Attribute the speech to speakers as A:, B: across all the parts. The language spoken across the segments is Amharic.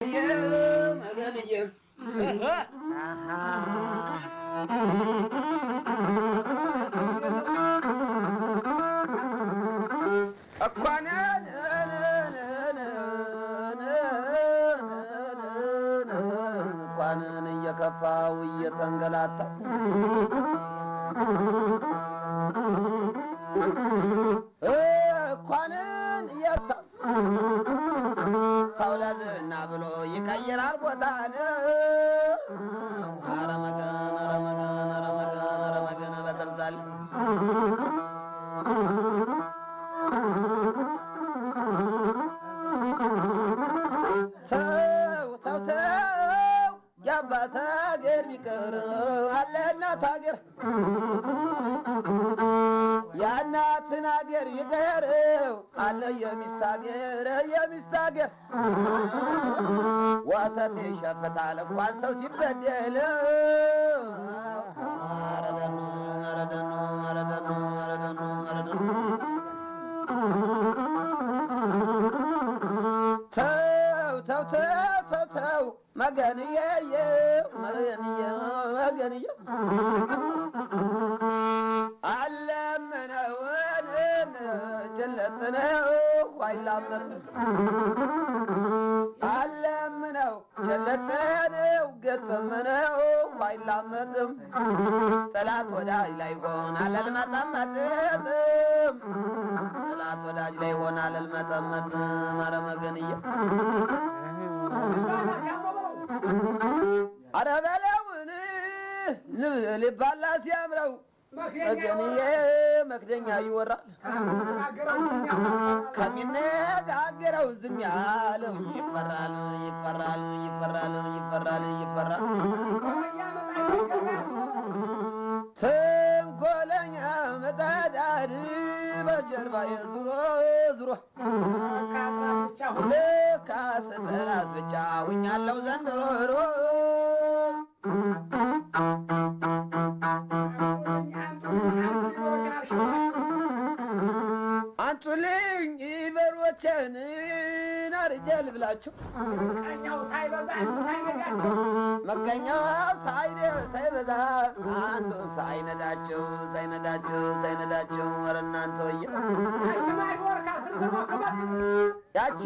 A: መገንዬ እኳን እንኳን እየከፋው እየተንገላታ እኳንን እየታስ ሰው ለዝና ብሎ ይቀይራል ቦታን ኧረ መገን ኧረ መገን ኧረ መገን ኧረ መገን በተልታል ተው ተው ተው ያባታ አገር ቢቀር አለ እናት አገር ያናትን አገር ይቀረው አለ የሚስት አገር ወተት ይሸፍታል እንኳን ሰው ሲበደል ኧረ ደኑ ኧረ ደኑ ኧረ ደኑ ኧረ ደኑ ኧረ ደኑ ተው ተው ተው ተው ተው መገንዬ መገንዬ መገንዬ አለምነውን ጀለጥነው አይላመን አለምነው ጀለጥነው ገጠመነው አይላመጥም ጠላት ወዳጅ ላይ ሆናል አልመጠመጥም ጠላት ወዳጅ ላይ ሆናል አልመጠመጥም ኧረ መገንዬ ኧረ በለውን ልባላ ሲያምረው መገንዬ መክደኛ ይወራል ከሚነጋገረው ዝም ያለው ይፈራል ይፈራል ይፈራል ይፈራል ይፈራል ተንኮለኛ መጣዳድ በጀርባ የዙሮ ዙሮ ልካስ ጠላት ብቻ ሁኛለው ዘንድሮ አንቱልኝ በሮቼን አርጀል ብላችሁ መቀኛው ሳይበዛ አንዱ ሳይነዳቸው ኧረ እናንተ ወየ ያቺ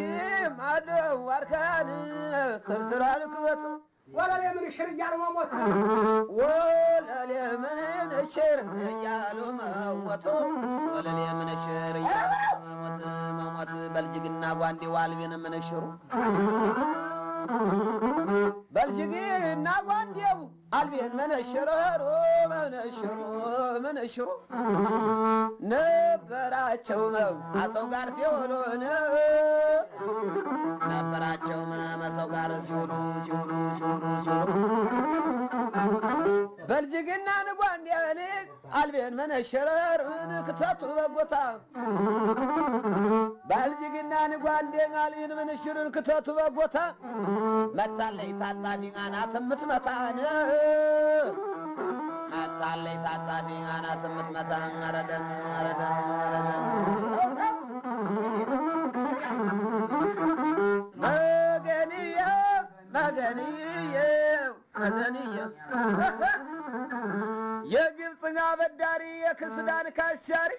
A: ማዶ ዋርካን ስርስራል ክበት
B: ወለሌ ምን ሽር እያሉ መሞት
A: ወለሌ ምን ሽር እያሉ መሞት ወለሌ ምን ሽር እያሉ መሞት በልጅግና ጓንዴ ዋልቤን ምንሽሩ በልጅግና ጓንዴው አልቤን ምንሽሩ ምንሽሩ ነበራቸው አሰው ጋር ሲውሉን ነበራቸው መሰው ጋር ሲውሉ በልጅግና ጓንዴን አልቤን ምንሽሩን ክተቱ በጎታ በልጅግና ጓንዴን አልቤን ምንሽሩን ክተቱ በጎታ መታለይ ታጣቢ አናት ምትመታን መታለይ ታጣቢ አናት ምትመታን አረደን መገንዬ የግብፅ አበዳሪ የክሱዳን ካሻሪ